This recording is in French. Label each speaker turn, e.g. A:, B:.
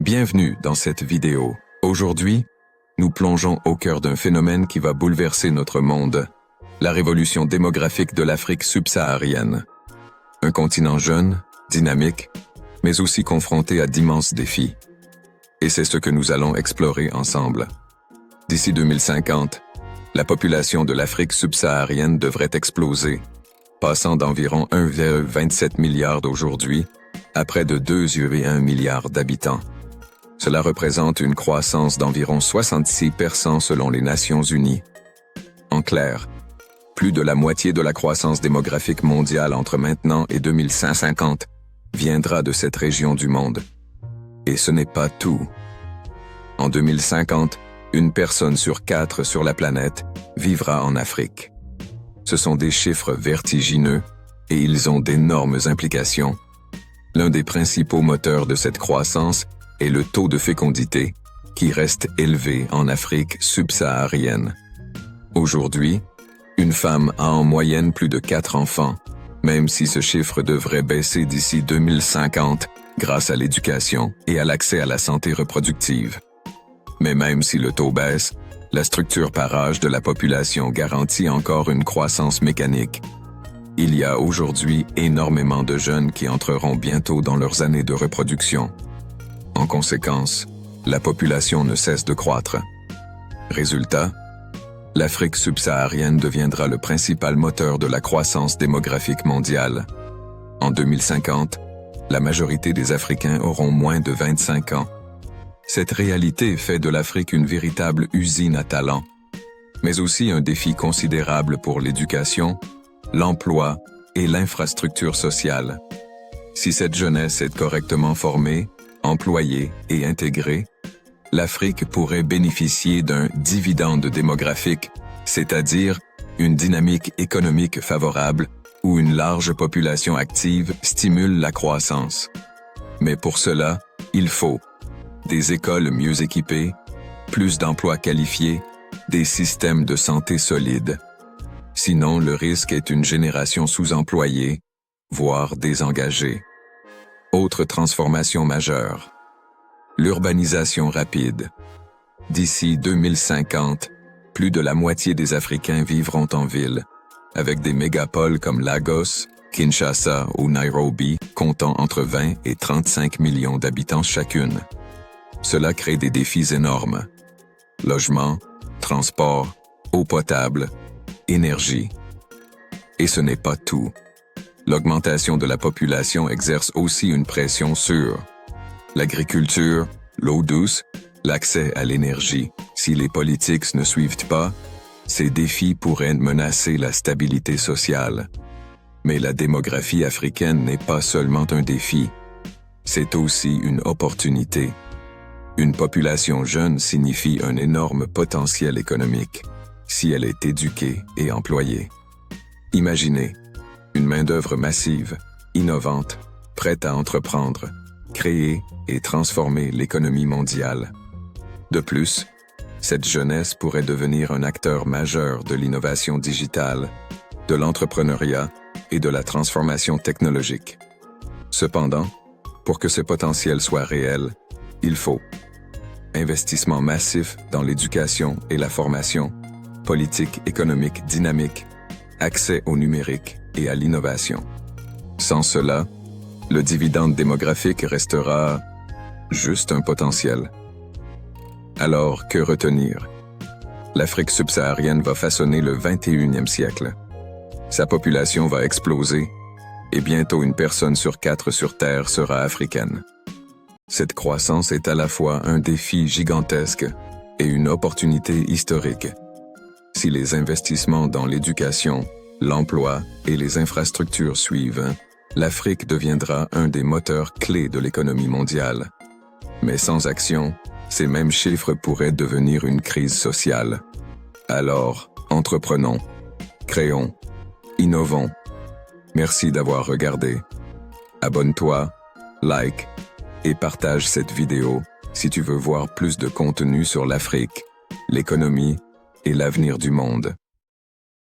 A: Bienvenue dans cette vidéo. Aujourd'hui, nous plongeons au cœur d'un phénomène qui va bouleverser notre monde, la révolution démographique de l'Afrique subsaharienne. Un continent jeune, dynamique, mais aussi confronté à d'immenses défis. Et c'est ce que nous allons explorer ensemble. D'ici 2050, la population de l'Afrique subsaharienne devrait exploser, passant d'environ 1,27 milliard d'aujourd'hui à près de 2,1 milliards d'habitants. Cela représente une croissance d'environ 66% selon les Nations Unies. En clair, plus de la moitié de la croissance démographique mondiale entre maintenant et 2050 viendra de cette région du monde. Et ce n'est pas tout. En 2050, une personne sur 4 sur la planète vivra en Afrique. Ce sont des chiffres vertigineux et ils ont d'énormes implications. L'un des principaux moteurs de cette croissance est le taux de fécondité, qui reste élevé en Afrique subsaharienne. Aujourd'hui, une femme a en moyenne plus de 4 enfants, même si ce chiffre devrait baisser d'ici 2050 grâce à l'éducation et à l'accès à la santé reproductive. Mais même si le taux baisse, la structure par âge de la population garantit encore une croissance mécanique. Il y a aujourd'hui énormément de jeunes qui entreront bientôt dans leurs années de reproduction. En conséquence, la population ne cesse de croître. Résultat, l'Afrique subsaharienne deviendra le principal moteur de la croissance démographique mondiale. En 2050, la majorité des Africains auront moins de 25 ans. Cette réalité fait de l'Afrique une véritable usine à talents, mais aussi un défi considérable pour l'éducation, l'emploi et l'infrastructure sociale. Si cette jeunesse est correctement formée, employée et intégrée, l'Afrique pourrait bénéficier d'un dividende démographique, c'est-à-dire une dynamique économique favorable où une large population active stimule la croissance. Mais pour cela, il faut des écoles mieux équipées, plus d'emplois qualifiés, des systèmes de santé solides. Sinon, le risque est une génération sous-employée, voire désengagée. Autre transformation majeure. L'urbanisation rapide. D'ici 2050, plus de la moitié des Africains vivront en ville, avec des mégapoles comme Lagos, Kinshasa ou Nairobi, comptant entre 20 et 35 millions d'habitants chacune. Cela crée des défis énormes. Logement, transport, eau potable, énergie. Et ce n'est pas tout. L'augmentation de la population exerce aussi une pression sur l'agriculture, l'eau douce, l'accès à l'énergie. Si les politiques ne suivent pas, ces défis pourraient menacer la stabilité sociale. Mais la démographie africaine n'est pas seulement un défi, c'est aussi une opportunité. Une population jeune signifie un énorme potentiel économique, si elle est éduquée et employée. Imaginez une main-d'œuvre massive, innovante, prête à entreprendre, créer et transformer l'économie mondiale. De plus, cette jeunesse pourrait devenir un acteur majeur de l'innovation digitale, de l'entrepreneuriat et de la transformation technologique. Cependant, pour que ce potentiel soit réel, il faut investissement massif dans l'éducation et la formation, politique économique dynamique, accès au numérique et à l'innovation. Sans cela, le dividende démographique restera juste un potentiel. Alors, que retenir? L'Afrique subsaharienne va façonner le 21e siècle. Sa population va exploser et bientôt une personne sur 4 sur Terre sera africaine. Cette croissance est à la fois un défi gigantesque et une opportunité historique. Si les investissements dans l'éducation, l'emploi et les infrastructures suivent, l'Afrique deviendra un des moteurs clés de l'économie mondiale. Mais sans action, ces mêmes chiffres pourraient devenir une crise sociale. Alors, entreprenons, créons, innovons. Merci d'avoir regardé. Abonne-toi, like et partage cette vidéo si tu veux voir plus de contenu sur l'Afrique, l'économie et l'avenir du monde.